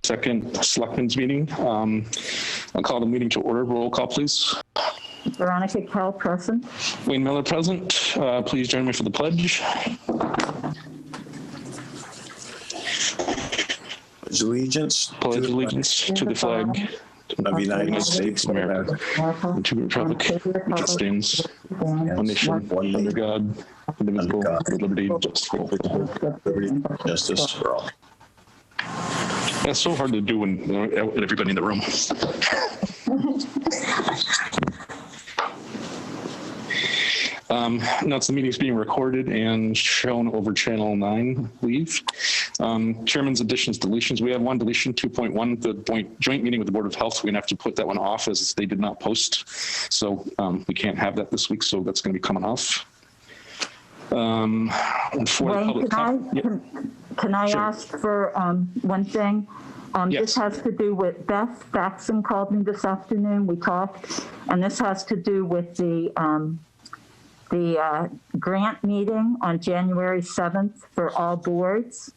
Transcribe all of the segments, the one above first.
Second Selectmen's meeting. I'll call the meeting to order. Roll call, please. Veronica Kell, present. Wayne Miller, present. Please join me for the pledge. Pledge allegiance To the flag of the United States of America, and to the republic which stands one nation under God, indivisible, with liberty and justice for all. liberty and justice for all. That's so hard to do when everybody in the room. Notes the meeting's being recorded and shown over channel 9, I believe. Chairman's additions, deletions. We have one deletion, 2.1, the joint meeting with the Board of Health. We're gonna have to put that one off as they did not post. So we can't have that this week, so that's gonna be coming off. Wayne, can I Sure. ask for one thing? Yes. This has to do with Beth Faxon called me this afternoon. We talked, and this has to do with the grant meeting on January 7th for all boards.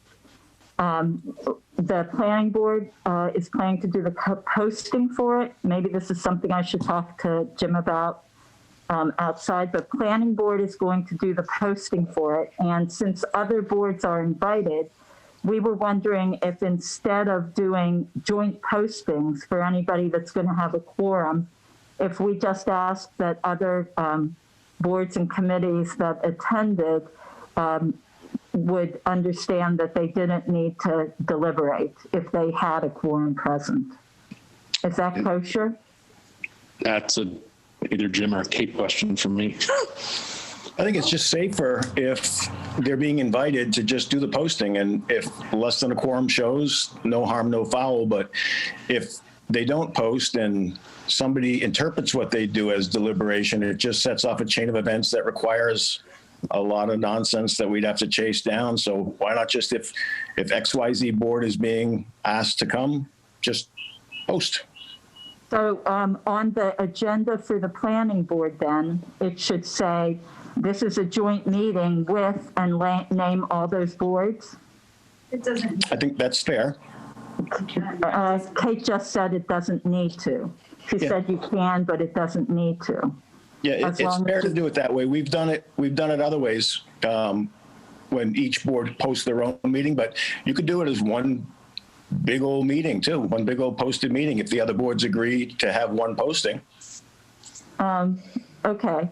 The planning board is planning to do the posting for it. Maybe this is something I should talk to Jim about outside, but planning board is going to do the posting for it. And since other boards are invited, we were wondering if instead of doing joint postings for anybody that's going to have a quorum, if we just ask that other boards and committees that attended would understand that they didn't need to deliberate if they had a quorum present. Is that kosher? That's either Jim or Kate question from me. I think it's just safer if they're being invited to just do the posting, and if less than a quorum shows, no harm, no foul. But if they don't post and somebody interprets what they do as deliberation, it just sets off a chain of events that requires a lot of nonsense that we'd have to chase down. So why not just, if XYZ board is being asked to come, just post. So on the agenda for the planning board, then it should say, this is a joint meeting with, and name all those boards. It doesn't. I think that's fair. Kate just said it doesn't need to. She said you can, but it doesn't need to. Yeah, As it's long fair as to you- do it that way. We've done it other ways when each board posts their own meeting, but you could do it as one big old meeting too, one big old posted meeting if the other boards agree to have one posting. Okay.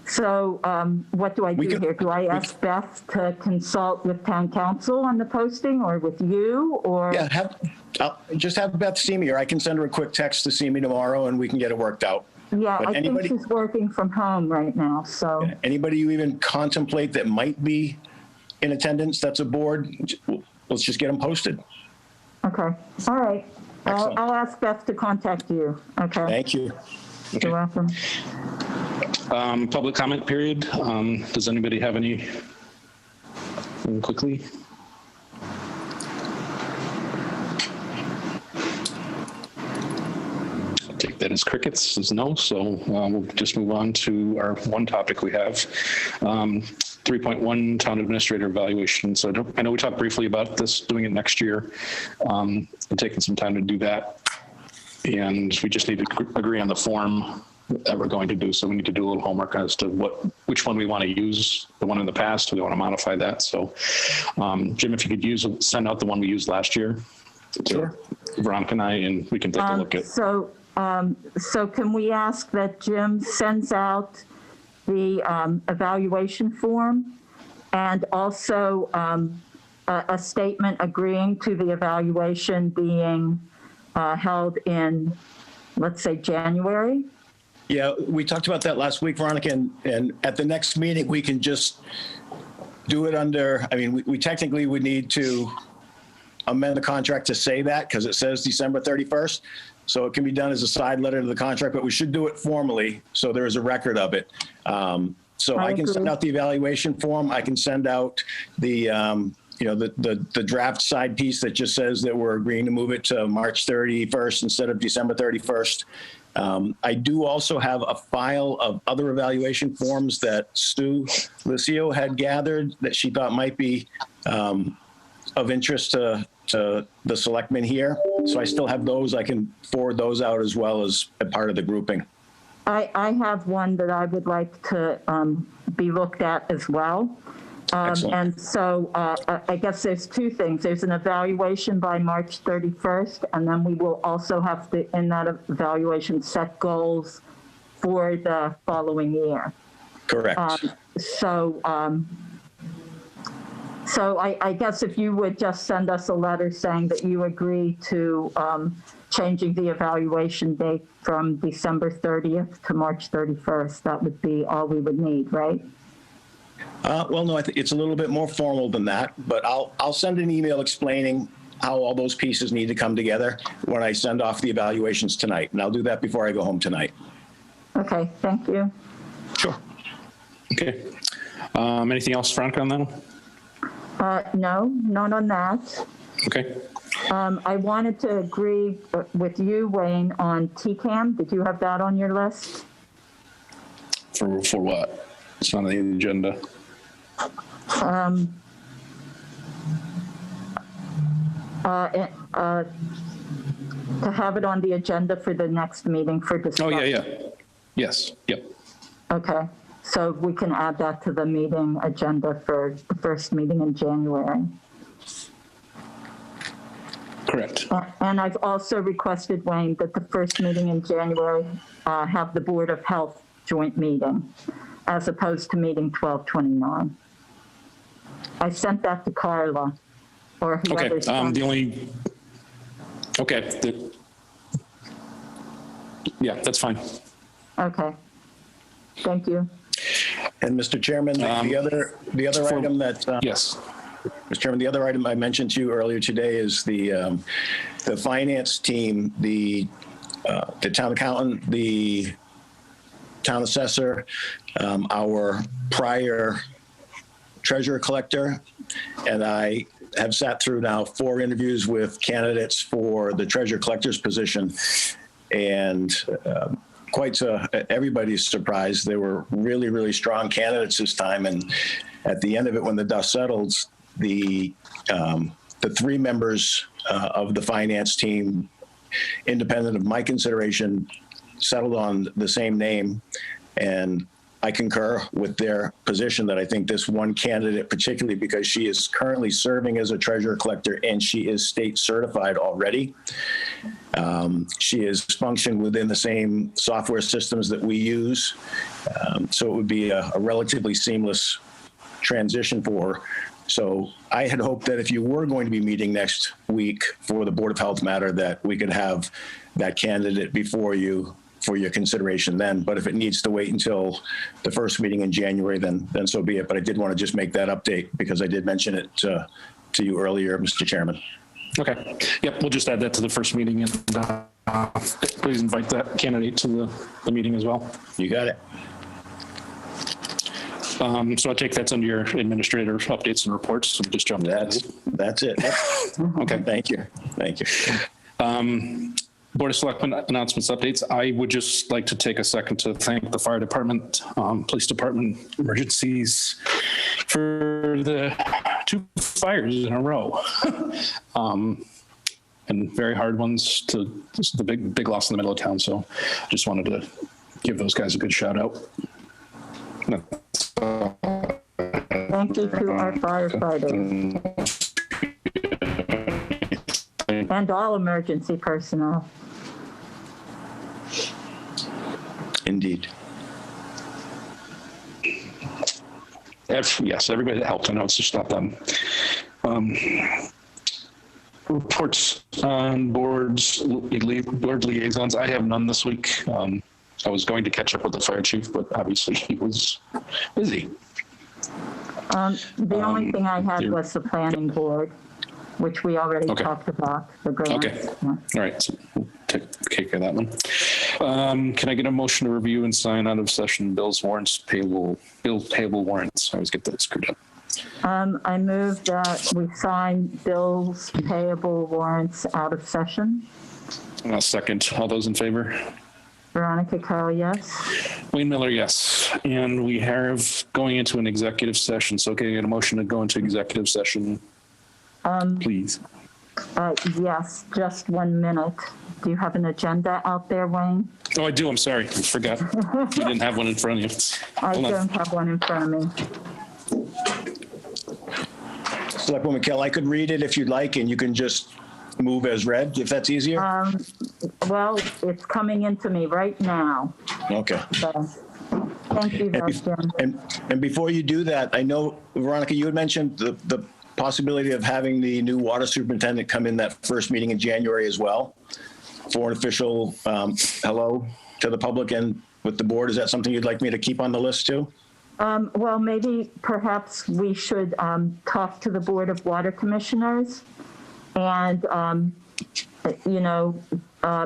So what do I do here? Do I ask Beth to consult with town council on the posting, or with you, or? Yeah, just have Beth see me, or I can send her a quick text to see me tomorrow and we can get it worked out. Yeah, But I think she's working from home right now, so. Anybody you even contemplate that might be in attendance, that's a board, let's just get them posted. Okay, all right. Excellent. I'll ask Beth to contact you, okay? Thank you. You're welcome. Public comment period. Does anybody have any? Quickly. I'll take that as crickets, as no. So we'll just move on to our one topic we have. 3.1 town administrator evaluation. So I know we talked briefly about this, doing it next year, and taking some time to do that. And we just need to agree on the form that we're going to do. So we need to do a little homework as to which one we want to use, the one in the past, or we want to modify that. So Jim, if you could send out the one we used last year to Veronica and I, and we can take a look at. So can we ask that Jim sends out the evaluation form, and also a statement agreeing to the evaluation being held in, let's say, January? Yeah, we talked about that last week, Veronica, and at the next meeting, we can just do it under, I mean, we technically would need to amend the contract to say that, because it says December 31st. So it can be done as a side letter to the contract, but we should do it formally so there is a record of it. So I can send out the evaluation form. I can send out the the draft side piece that just says that we're agreeing to move it to March 31st instead of December 31st. I do also have a file of other evaluation forms that Sue Licio had gathered that she thought might be of interest to the selectmen here. So I still have those. I can forward those out as well as a part of the grouping. I have one that I would like to be looked at as well. Excellent. And so I guess there's two things. There's an evaluation by March 31st, and then we will also have to, in that evaluation, set goals for the following year. Correct. So I guess if you would just send us a letter saying that you agree to changing the evaluation date from December 30th to March 31st, that would be all we would need, right? Well, no, I think it's a little bit more formal than that, but I'll send an email explaining how all those pieces need to come together when I send off the evaluations tonight. And I'll do that before I go home tonight. Okay, thank you. Sure. Okay. Anything else, Veronica, on that one? No, not on that. Okay. I wanted to agree with you, Wayne, on TCAM. Did you have that on your list? For what? It's not on the agenda. To have it on the agenda for the next meeting for discussion. Oh, yeah. Yes. Yep. Okay, so we can add that to the meeting agenda for the first meeting in January. Correct. And I've also requested, Wayne, that the first meeting in January have the Board of Health joint meeting, as opposed to meeting 12/29. I sent that to Carla, or Okay. whoever's. Yeah, that's fine. Okay, thank you. And Mr. Chairman, the other item that, Yes. Mr. Chairman, the other item I mentioned to you earlier today is the finance team, the town accountant, the town assessor, our prior treasurer collector, and I have sat through now 4 interviews with candidates for the treasurer collector's position, and quite to everybody's surprise, they were really, really strong candidates this time. And at the end of it, when the dust settles, the 3 members of the finance team, independent of my consideration, settled on the same name. And I concur with their position that I think this one candidate, particularly because she is currently serving as a treasurer collector and she is state certified already. She is functioned within the same software systems that we use. So it would be a relatively seamless transition for her. So I had hoped that if you were going to be meeting next week for the Board of Health matter, that we could have that candidate before you for your consideration then. But if it needs to wait until the first meeting in January, then so be it. But I did want to just make that update because I did mention it to you earlier, Mr. Chairman. Okay. Yep. We'll just add that to the first meeting, and please invite that candidate to the meeting as well. You got it. So I take that's under your administrator updates and reports. So just jump. That's it. Okay. Thank you. Board of Selectmen announcements updates. I would just like to take a second to thank the fire department, police department, emergencies for the 2 fires in a row. And very hard ones to just the big loss in the middle of town. So I just wanted to give those guys a good shout out. Thank you to our firefighters and all emergency personnel. Indeed. Yes, everybody that helped. I know it's just not them. Reports on board liaisons. I have none this week. I was going to catch up with the fire chief, but obviously he was busy. The only thing I had was the planning board, which we already talked about, the grant. Okay. Yeah. All right. So we'll take care of that one. Can I get a motion to review and sign out of session bills, warrants, payable warrants? I always get that screwed up. I move that we sign bills, payable warrants out of session. I'll second. All those in favor? Veronica Carl, yes. Wayne Miller, yes. And we have going into an executive session. So can I get a motion to go into executive session, please? Yes, just 1 minute. Do you have an agenda out there, Wayne? Oh, I do. I'm sorry. I forgot. You didn't have one in front of you. I Hold on. don't have one in front of me. Selectwoman Kell, I could read it if you'd like, and you can just move as read, if that's easier. Well, it's coming into me right now. Okay. So, thank you, though, Jim. And before you do that, I know, Veronica, you had mentioned the possibility of having the new water superintendent come in that first meeting in January as well for an official hello to the public and with the board. Is that something you'd like me to keep on the list too? Well, maybe perhaps we should talk to the Board of Water Commissioners and,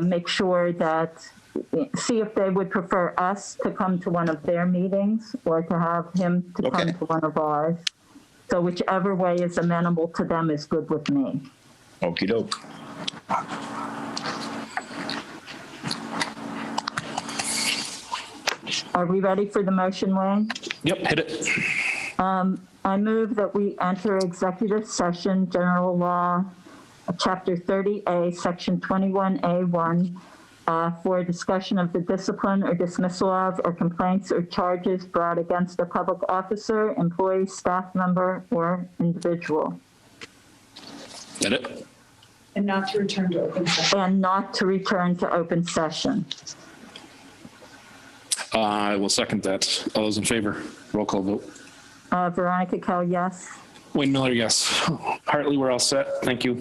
make sure that, see if they would prefer us to come to one of their meetings or to have him to come Okay. to one of ours. So whichever way is amenable to them is good with me. Okey doke. Are we ready for the motion, Wayne? Yep, hit it. I move that we enter executive session, general law, chapter 30A, section 21A1, for a discussion of the discipline or dismissal of or complaints or charges brought against a public officer, employee, staff member, or individual. Hit it. And not to return to open session. And not to return to open session. I will second that. All those in favor? Roll call vote. Veronica Kell, yes. Wayne Miller, yes. Hartley, we're all set. Thank you.